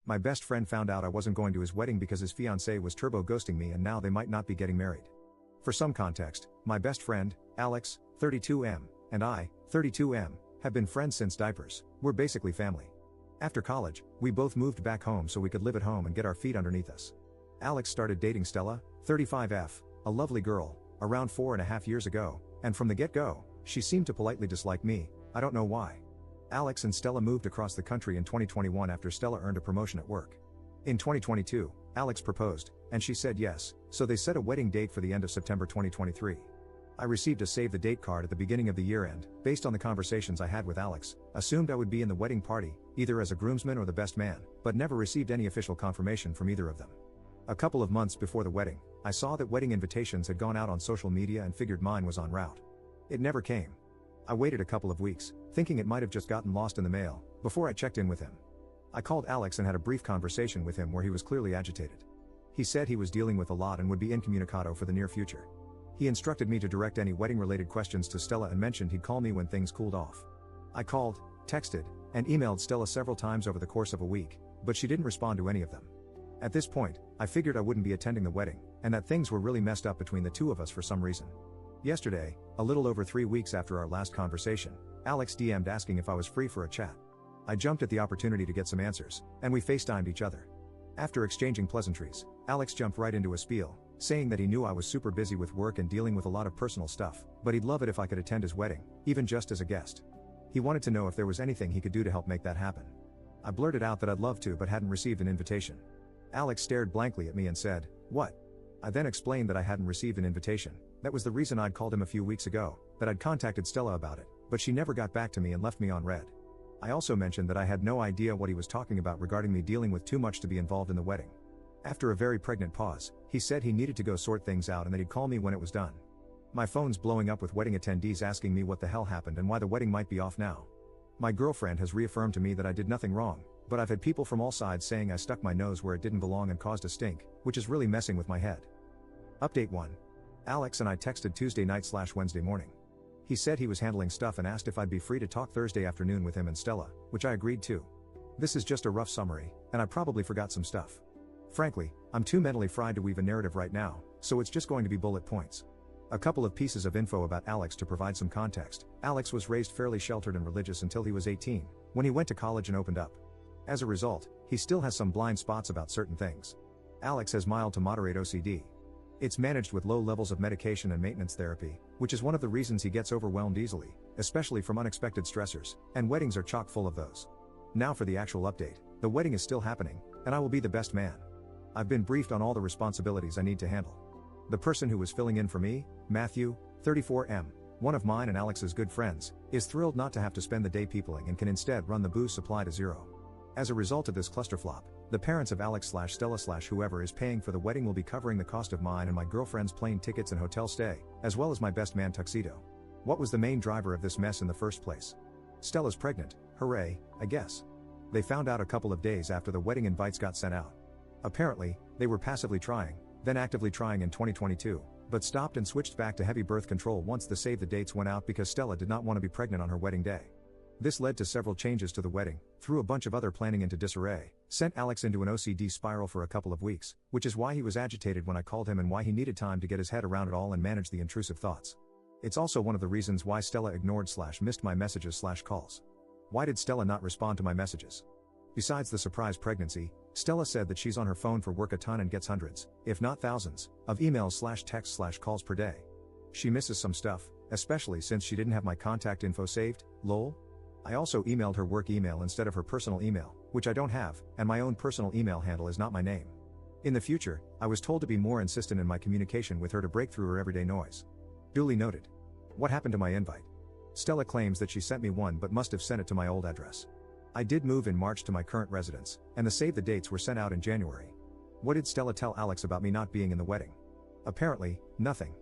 My best friend found out I wasn't going to his wedding because his fiance was turbo ghosting me and now they might not be getting married. For some context, my best friend, Alex, 32M, and I, 32M, have been friends since diapers. We're basically family. After college, we both moved back home so we could live at home and get our feet underneath us. Alex started dating Stella, 35F, a lovely girl, around 4.5 years ago, and from the get-go, she seemed to politely dislike me. I don't know why. Alex and Stella moved across the country in 2021 after Stella earned a promotion at work. In 2022, Alex proposed, and she said yes, so they set a wedding date for the end of September 2023. I received a save the date card at the beginning of the year and, based on the conversations I had with Alex, assumed I would be in the wedding party, either as a groomsman or the best man, but never received any official confirmation from either of them. A couple of months before the wedding, I saw that wedding invitations had gone out on social media and figured mine was en route. It never came. I waited a couple of weeks, thinking it might have just gotten lost in the mail, before I checked in with him. I called Alex and had a brief conversation with him where he was clearly agitated. He said he was dealing with a lot and would be incommunicado for the near future. He instructed me to direct any wedding-related questions to Stella and mentioned he'd call me when things cooled off. I called, texted, and emailed Stella several times over the course of a week, but she didn't respond to any of them. At this point, I figured I wouldn't be attending the wedding, and that things were really messed up between the two of us for some reason. Yesterday, a little over 3 weeks after our last conversation, Alex DM'd asking if I was free for a chat. I jumped at the opportunity to get some answers, and we FaceTimed each other. After exchanging pleasantries, Alex jumped right into a spiel, saying that he knew I was super busy with work and dealing with a lot of personal stuff, but he'd love it if I could attend his wedding, even just as a guest. He wanted to know if there was anything he could do to help make that happen. I blurted out that I'd love to but hadn't received an invitation. Alex stared blankly at me and said, "What?" I then explained that I hadn't received an invitation. That was the reason I'd called him a few weeks ago, that I'd contacted Stella about it, but she never got back to me and left me on red. I also mentioned that I had no idea what he was talking about regarding me dealing with too much to be involved in the wedding. After a very pregnant pause, he said he needed to go sort things out and that he'd call me when it was done. My phone's blowing up with wedding attendees asking me what the hell happened and why the wedding might be off now. My girlfriend has reaffirmed to me that I did nothing wrong, but I've had people from all sides saying I stuck my nose where it didn't belong and caused a stink, which is really messing with my head. Update 1. Alex and I texted Tuesday night/Wednesday morning. He said he was handling stuff and asked if I'd be free to talk Thursday afternoon with him and Stella, which I agreed to. This is just a rough summary, and I probably forgot some stuff. Frankly, I'm too mentally fried to weave a narrative right now, so it's just going to be bullet points. A couple of pieces of info about Alex to provide some context. Alex was raised fairly sheltered and religious until he was 18, when he went to college and opened up. As a result, he still has some blind spots about certain things. Alex has mild to moderate OCD. It's managed with low levels of medication and maintenance therapy, which is one of the reasons he gets overwhelmed easily, especially from unexpected stressors, and weddings are chock full of those. Now for the actual update. The wedding is still happening, and I will be the best man. I've been briefed on all the responsibilities I need to handle. The person who was filling in for me, Matthew, 34M, one of mine and Alex's good friends, is thrilled not to have to spend the day peopling and can instead run the booze supply to zero. As a result of this clusterflop, the parents of Alex/Stella/whoever is paying for the wedding will be covering the cost of mine and my girlfriend's plane tickets and hotel stay, as well as my best man tuxedo. What was the main driver of this mess in the first place? Stella's pregnant, hooray, I guess. They found out a couple of days after the wedding invites got sent out. Apparently, they were passively trying, then actively trying in 2022, but stopped and switched back to heavy birth control once the save the dates went out because Stella did not want to be pregnant on her wedding day. This led to several changes to the wedding, threw a bunch of other planning into disarray, sent Alex into an OCD spiral for a couple of weeks, which is why he was agitated when I called him and why he needed time to get his head around it all and manage the intrusive thoughts. It's also one of the reasons why Stella ignored/missed my messages/calls. Why did Stella not respond to my messages? Besides the surprise pregnancy, Stella said that she's on her phone for work a ton and gets hundreds, if not thousands, of emails/texts/calls per day. She misses some stuff, especially since she didn't have my contact info saved, lol. I also emailed her work email instead of her personal email, which I don't have, and my own personal email handle is not my name. In the future, I was told to be more insistent in my communication with her to break through her everyday noise. Duly noted. What happened to my invite? Stella claims that she sent me one but must have sent it to my old address. I did move in March to my current residence, and the save the dates were sent out in January. What did Stella tell Alex about me not being in the wedding? Apparently, nothing.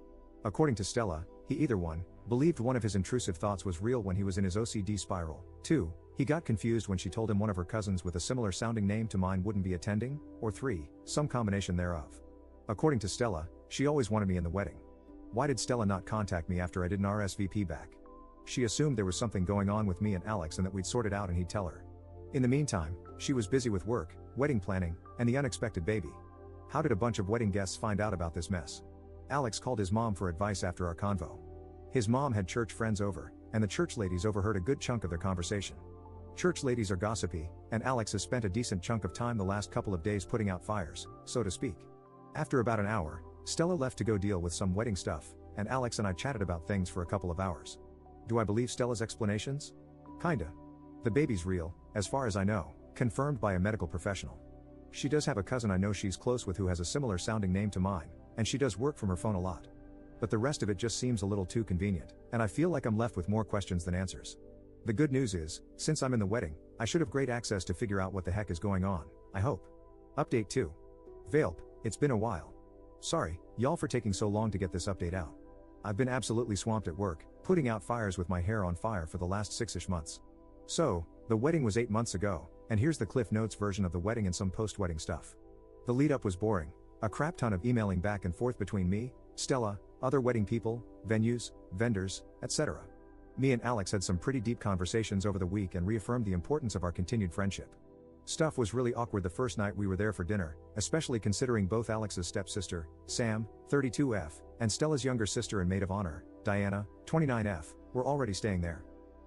According to Stella, he either 1, believed one of his intrusive thoughts was real when he was in his OCD spiral, 2, he got confused when she told him one of her cousins with a similar sounding name to mine wouldn't be attending, or 3, some combination thereof. According to Stella, she always wanted me in the wedding. Why did Stella not contact me after I didn't RSVP back? She assumed there was something going on with me and Alex and that we'd sort it out and he'd tell her. In the meantime, she was busy with work, wedding planning, and the unexpected baby. How did a bunch of wedding guests find out about this mess? Alex called his mom for advice after our convo. His mom had church friends over, and the church ladies overheard a good chunk of their conversation. Church ladies are gossipy, and Alex has spent a decent chunk of time the last couple of days putting out fires, so to speak. After about an hour, Stella left to go deal with some wedding stuff, and Alex and I chatted about things for a couple of hours. Do I believe Stella's explanations? Kinda. The baby's real, as far as I know, confirmed by a medical professional. She does have a cousin I know she's close with who has a similar sounding name to mine, and she does work from her phone a lot. But the rest of it just seems a little too convenient, and I feel like I'm left with more questions than answers. The good news is, since I'm in the wedding, I should have great access to figure out what the heck is going on, I hope. Update 2. Valp, it's been a while. Sorry, y'all for taking so long to get this update out. I've been absolutely swamped at work, putting out fires with my hair on fire for the last 6-ish months. So, the wedding was 8 months ago, and here's the Cliff Notes version of the wedding and some post-wedding stuff. The lead-up was boring, a crap ton of emailing back and forth between me, Stella, other wedding people, venues, vendors, etc. Me and Alex had some pretty deep conversations over the week and reaffirmed the importance of our continued friendship. Stuff was really awkward the first night we were there for dinner, especially considering both Alex's stepsister, Sam, 32F, and Stella's younger sister and maid of honor, Diana, 29F, were already staying there.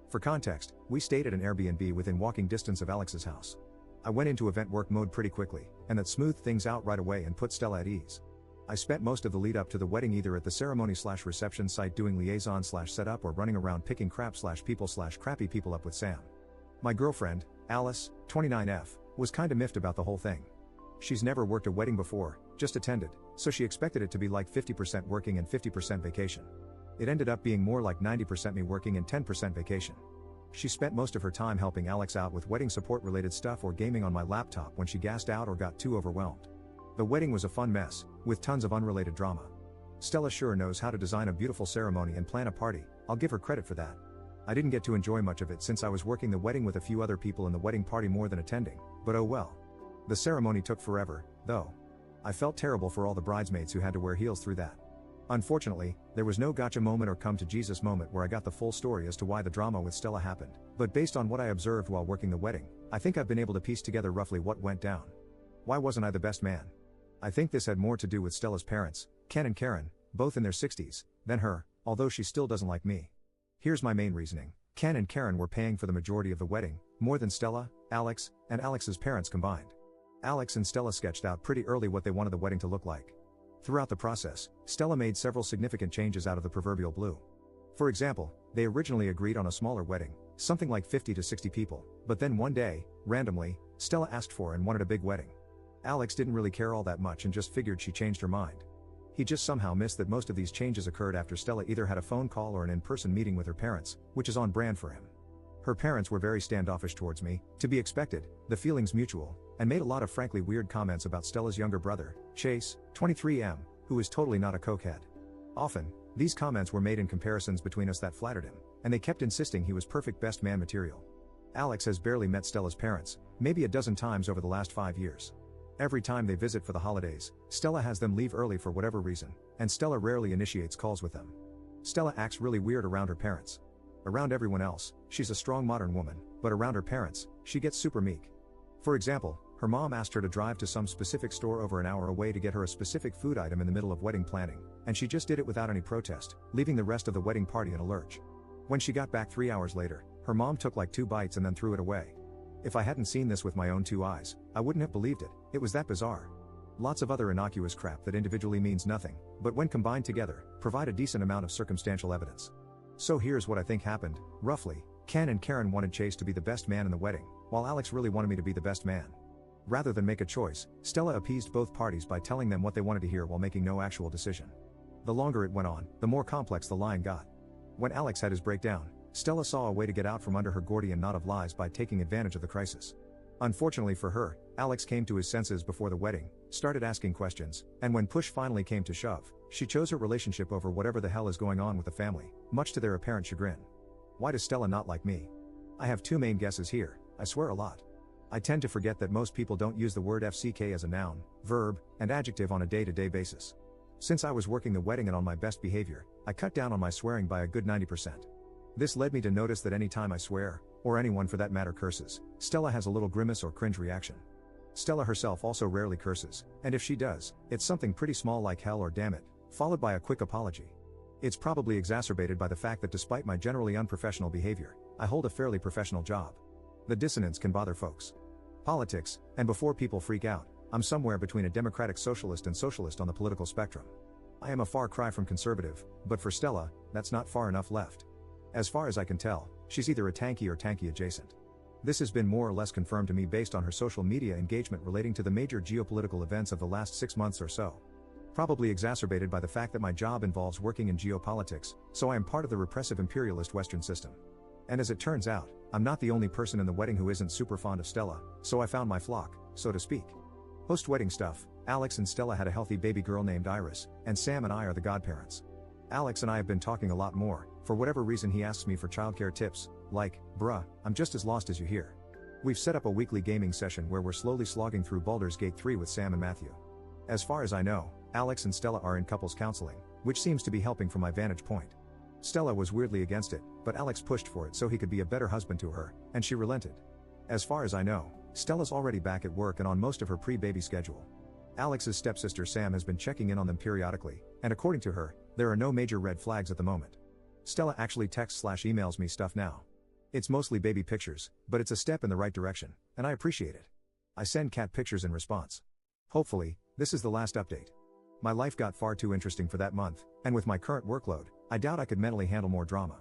For context, we stayed at an Airbnb within walking distance of Alex's house. I went into event work mode pretty quickly, and that smoothed things out right away and put Stella at ease. I spent most of the lead up to the wedding either at the ceremony/reception site doing liaison/setup or running around picking crap/people/crappy people up with Sam. My girlfriend, Alice, 29F, was kinda miffed about the whole thing. She's never worked a wedding before, just attended, so she expected it to be like 50% working and 50% vacation. It ended up being more like 90% me working and 10% vacation. She spent most of her time helping Alex out with wedding support related stuff or gaming on my laptop when she gassed out or got too overwhelmed. The wedding was a fun mess, with tons of unrelated drama. Stella sure knows how to design a beautiful ceremony and plan a party, I'll give her credit for that. I didn't get to enjoy much of it since I was working the wedding with a few other people in the wedding party more than attending, but oh well. The ceremony took forever, though. I felt terrible for all the bridesmaids who had to wear heels through that. Unfortunately, there was no gotcha moment or come to Jesus moment where I got the full story as to why the drama with Stella happened, but based on what I observed while working the wedding, I think I've been able to piece together roughly what went down. Why wasn't I the best man? I think this had more to do with Stella's parents, Ken and Karen, both in their 60s, than her, although she still doesn't like me. Here's my main reasoning. Ken and Karen were paying for the majority of the wedding, more than Stella, Alex, and Alex's parents combined. Alex and Stella sketched out pretty early what they wanted the wedding to look like. Throughout the process, Stella made several significant changes out of the proverbial blue. For example, they originally agreed on a smaller wedding, something like 50 to 60 people, but then one day, randomly, Stella asked for and wanted a big wedding. Alex didn't really care all that much and just figured she changed her mind. He just somehow missed that most of these changes occurred after Stella either had a phone call or an in-person meeting with her parents, which is on brand for him. Her parents were very standoffish towards me, to be expected, the feelings mutual, and made a lot of frankly weird comments about Stella's younger brother, Chase, 23M, who is totally not a cokehead. Often, these comments were made in comparisons between us that flattered him, and they kept insisting he was perfect best man material. Alex has barely met Stella's parents, maybe a dozen times over the last 5 years. Every time they visit for the holidays, Stella has them leave early for whatever reason, and Stella rarely initiates calls with them. Stella acts really weird around her parents. Around everyone else, she's a strong modern woman, but around her parents, she gets super meek. For example, her mom asked her to drive to some specific store over an hour away to get her a specific food item in the middle of wedding planning, and she just did it without any protest, leaving the rest of the wedding party in a lurch. When she got back 3 hours later, her mom took like 2 bites and then threw it away. If I hadn't seen this with my own 2 eyes, I wouldn't have believed it, it was that bizarre. Lots of other innocuous crap that individually means nothing, but when combined together, provide a decent amount of circumstantial evidence. So here's what I think happened, roughly. Ken and Karen wanted Chase to be the best man in the wedding, while Alex really wanted me to be the best man. Rather than make a choice, Stella appeased both parties by telling them what they wanted to hear while making no actual decision. The longer it went on, the more complex the lying got. When Alex had his breakdown, Stella saw a way to get out from under her Gordian knot of lies by taking advantage of the crisis. Unfortunately for her, Alex came to his senses before the wedding, started asking questions, and when push finally came to shove, she chose her relationship over whatever the hell is going on with the family, much to their apparent chagrin. Why does Stella not like me? I have 2 main guesses here, I swear a lot. I tend to forget that most people don't use the word FCK as a noun, verb, and adjective on a day-to-day basis. Since I was working the wedding and on my best behavior, I cut down on my swearing by a good 90%. This led me to notice that any time I swear, or anyone for that matter curses, Stella has a little grimace or cringe reaction. Stella herself also rarely curses, and if she does, it's something pretty small like hell or damn it, followed by a quick apology. It's probably exacerbated by the fact that despite my generally unprofessional behavior, I hold a fairly professional job. The dissonance can bother folks. Politics, and before people freak out, I'm somewhere between a democratic socialist and socialist on the political spectrum. I am a far cry from conservative, but for Stella, that's not far enough left. As far as I can tell, she's either a tanky or tanky adjacent. This has been more or less confirmed to me based on her social media engagement relating to the major geopolitical events of the last 6 months or so. Probably exacerbated by the fact that my job involves working in geopolitics, so I am part of the repressive imperialist Western system. And as it turns out, I'm not the only person in the wedding who isn't super fond of Stella, so I found my flock, so to speak. Post-wedding stuff, Alex and Stella had a healthy baby girl named Iris, and Sam and I are the godparents. Alex and I have been talking a lot more. For whatever reason he asks me for childcare tips, like, bruh, I'm just as lost as you here. We've set up a weekly gaming session where we're slowly slogging through Baldur's Gate 3 with Sam and Matthew. As far as I know, Alex and Stella are in couples counseling, which seems to be helping from my vantage point. Stella was weirdly against it, but Alex pushed for it so he could be a better husband to her, and she relented. As far as I know, Stella's already back at work and on most of her pre-baby schedule. Alex's stepsister Sam has been checking in on them periodically, and according to her, there are no major red flags at the moment. Stella actually texts/emails me stuff now. It's mostly baby pictures, but it's a step in the right direction, and I appreciate it. I send cat pictures in response. Hopefully, this is the last update. My life got far too interesting for that month, and with my current workload, I doubt I could mentally handle more drama.